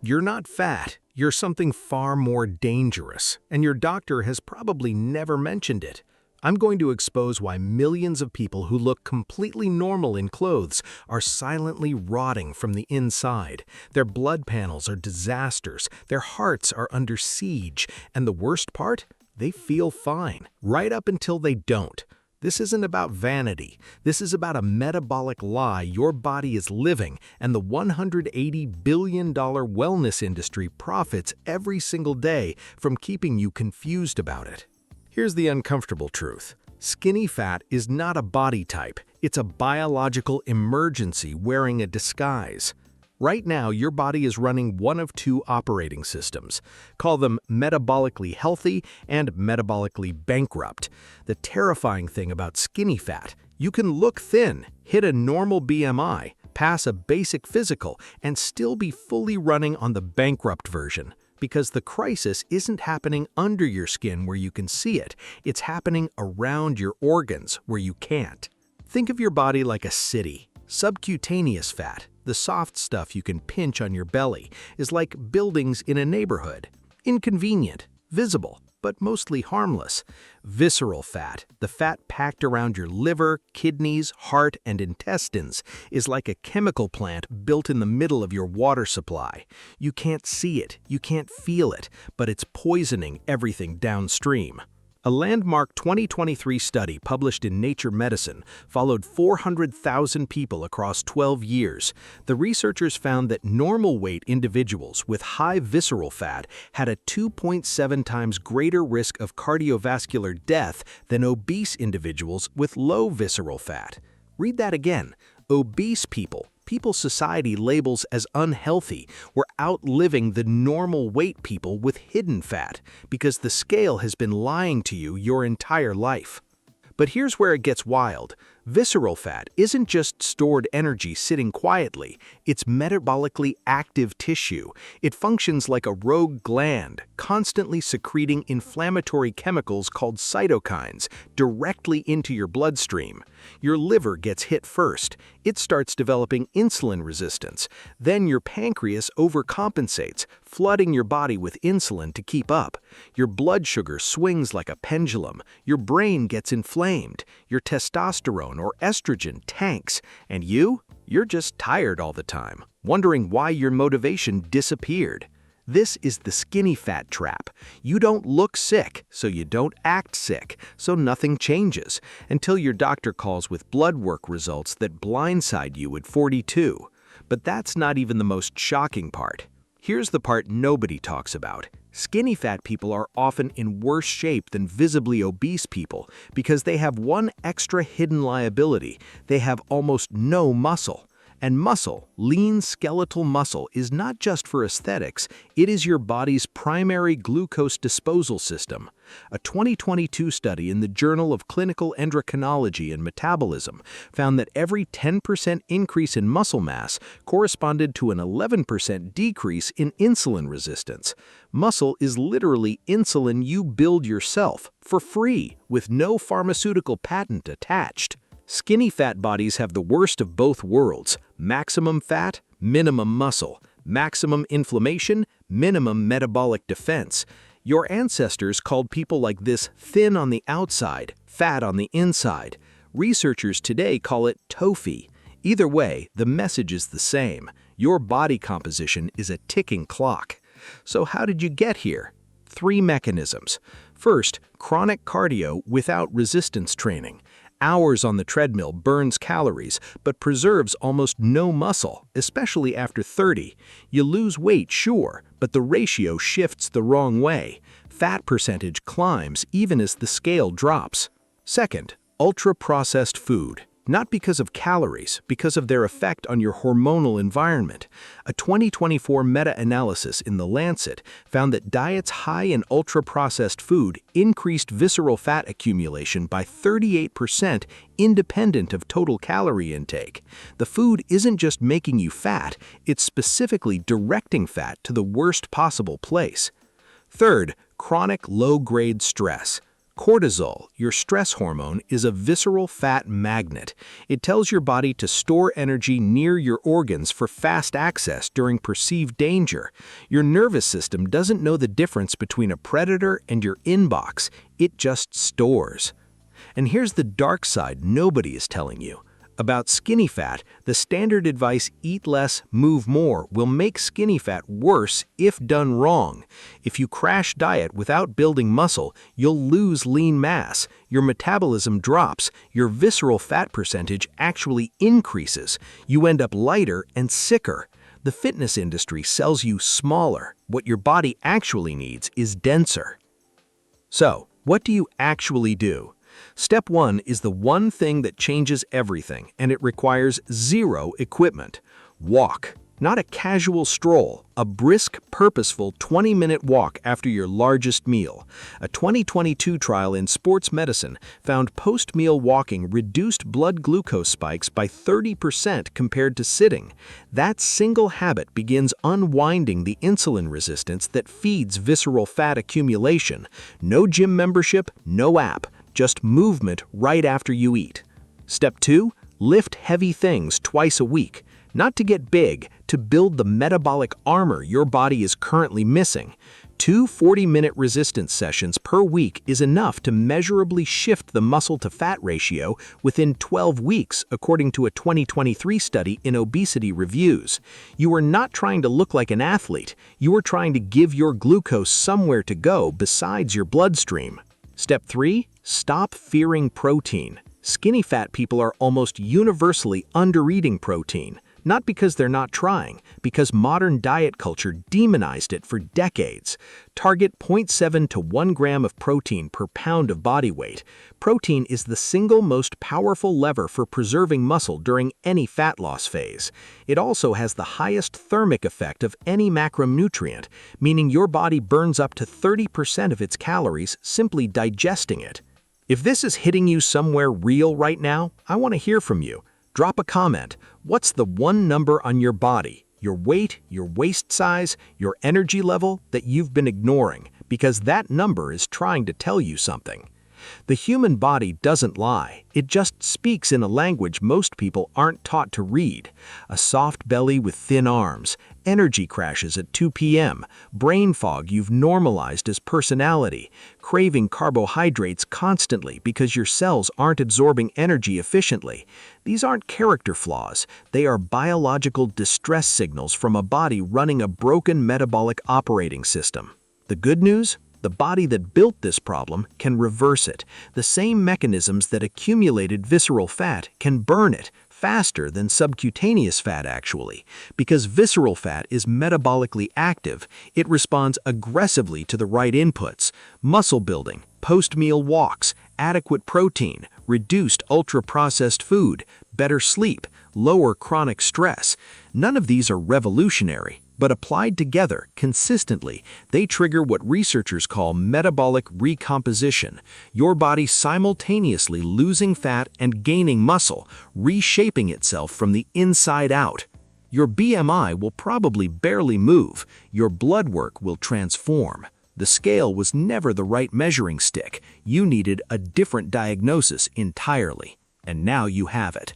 You're not fat, you're something far more dangerous, and your doctor has probably never mentioned it. I'm going to expose why millions of people who look completely normal in clothes are silently rotting from the inside. Their blood panels are disasters, their hearts are under siege, and the worst part? They feel fine, right up until they don't. This isn't about vanity. This is about a metabolic lie your body is living, and the $180 billion wellness industry profits every single day from keeping you confused about it. Here's the uncomfortable truth. Skinny fat is not a body type. It's a biological emergency wearing a disguise. Right now, your body is running one of two operating systems. Call them metabolically healthy and metabolically bankrupt. The terrifying thing about skinny fat, you can look thin, hit a normal BMI, pass a basic physical, and still be fully running on the bankrupt version. Because the crisis isn't happening under your skin where you can see it, it's happening around your organs where you can't. Think of your body like a city. Subcutaneous fat, the soft stuff you can pinch on your belly, is like buildings in a neighborhood. Inconvenient, visible, but mostly harmless. Visceral fat, the fat packed around your liver, kidneys, heart, and intestines, is like a chemical plant built in the middle of your water supply. You can't see it, you can't feel it, but it's poisoning everything downstream. A landmark 2023 study published in Nature Medicine followed 400,000 people across 12 years. The researchers found that normal weight individuals with high visceral fat had a 2.7 times greater risk of cardiovascular death than obese individuals with low visceral fat. Read that again. Obese people society labels as unhealthy, were outliving the normal weight people with hidden fat because the scale has been lying to you your entire life. But here's where it gets wild. Visceral fat isn't just stored energy sitting quietly, it's metabolically active tissue. It functions like a rogue gland, constantly secreting inflammatory chemicals called cytokines directly into your bloodstream. Your liver gets hit first. It starts developing insulin resistance. Then your pancreas overcompensates, flooding your body with insulin to keep up. Your blood sugar swings like a pendulum. Your brain gets inflamed. Your testosterone or estrogen tanks. And you're just tired all the time, wondering why your motivation disappeared. This is the skinny fat trap. You don't look sick, so you don't act sick, so nothing changes, until your doctor calls with blood work results that blindside you at 42. But that's not even the most shocking part. Here's the part nobody talks about. Skinny fat people are often in worse shape than visibly obese people because they have one extra hidden liability. They have almost no muscle. And muscle, lean skeletal muscle, is not just for aesthetics, it is your body's primary glucose disposal system. A 2022 study in the Journal of Clinical Endocrinology and Metabolism found that every 10% increase in muscle mass corresponded to an 11% decrease in insulin resistance. Muscle is literally insulin you build yourself, for free, with no pharmaceutical patent attached. Skinny fat bodies have the worst of both worlds: maximum fat, minimum muscle, maximum inflammation, minimum metabolic defense. Your ancestors called people like this thin on the outside, fat on the inside. Researchers today call it atrophy. Either way, the message is the same. Your body composition is a ticking clock. So how did you get here? 3 mechanisms. First, chronic cardio without resistance training. Hours on the treadmill burns calories, but preserves almost no muscle, especially after 30. You lose weight, sure, but the ratio shifts the wrong way. Fat percentage climbs even as the scale drops. Second, ultra-processed food. Not because of calories, because of their effect on your hormonal environment. A 2024 meta-analysis in The Lancet found that diets high in ultra-processed food increased visceral fat accumulation by 38% independent of total calorie intake. The food isn't just making you fat, it's specifically directing fat to the worst possible place. Third, chronic low-grade stress. Cortisol, your stress hormone, is a visceral fat magnet. It tells your body to store energy near your organs for fast access during perceived danger. Your nervous system doesn't know the difference between a predator and your inbox. It just stores. And here's the dark side nobody is telling you. About skinny fat, the standard advice eat less, move more will make skinny fat worse if done wrong. If you crash diet without building muscle, you'll lose lean mass, your metabolism drops, your visceral fat percentage actually increases, you end up lighter and sicker. The fitness industry sells you smaller. What your body actually needs is denser. So, what do you actually do? Step 1 is the one thing that changes everything, and it requires zero equipment. Walk. Not a casual stroll, a brisk, purposeful 20-minute walk after your largest meal. A 2022 trial in sports medicine found post-meal walking reduced blood glucose spikes by 30% compared to sitting. That single habit begins unwinding the insulin resistance that feeds visceral fat accumulation. No gym membership, no app. Just movement right after you eat. Step 2, lift heavy things twice a week. Not to get big, to build the metabolic armor your body is currently missing. 2 40-minute resistance sessions per week is enough to measurably shift the muscle-to-fat ratio within 12 weeks, according to a 2023 study in Obesity Reviews. You are not trying to look like an athlete. You are trying to give your glucose somewhere to go besides your bloodstream. Step 3, stop fearing protein. Skinny fat people are almost universally under-eating protein. Not because they're not trying, because modern diet culture demonized it for decades. Target 0.7 to 1 gram of protein per pound of body weight. Protein is the single most powerful lever for preserving muscle during any fat loss phase. It also has the highest thermic effect of any macronutrient, meaning your body burns up to 30% of its calories simply digesting it. If this is hitting you somewhere real right now, I want to hear from you. Drop a comment. What's the one number on your body, your weight, your waist size, your energy level that you've been ignoring? Because that number is trying to tell you something. The human body doesn't lie. It just speaks in a language most people aren't taught to read. A soft belly with thin arms, energy crashes at 2 p.m., brain fog you've normalized as personality, craving carbohydrates constantly because your cells aren't absorbing energy efficiently. These aren't character flaws. They are biological distress signals from a body running a broken metabolic operating system. The good news? The body that built this problem can reverse it. The same mechanisms that accumulated visceral fat can burn it faster than subcutaneous fat actually. Because visceral fat is metabolically active, it responds aggressively to the right inputs: muscle building, post-meal walks, adequate protein, reduced ultra-processed food, better sleep, lower chronic stress. None of these are revolutionary, but applied together consistently, they trigger what researchers call metabolic recomposition, your body simultaneously losing fat and gaining muscle, reshaping itself from the inside out. Your BMI will probably barely move, your blood work will transform. The scale was never the right measuring stick. You needed a different diagnosis entirely, and now you have it.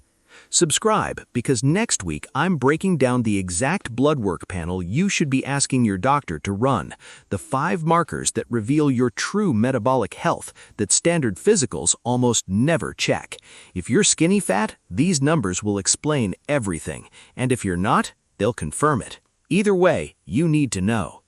Subscribe, because next week I'm breaking down the exact blood work panel you should be asking your doctor to run, the 5 markers that reveal your true metabolic health that standard physicals almost never check. If you're skinny fat, these numbers will explain everything, and if you're not, they'll confirm it. Either way, you need to know.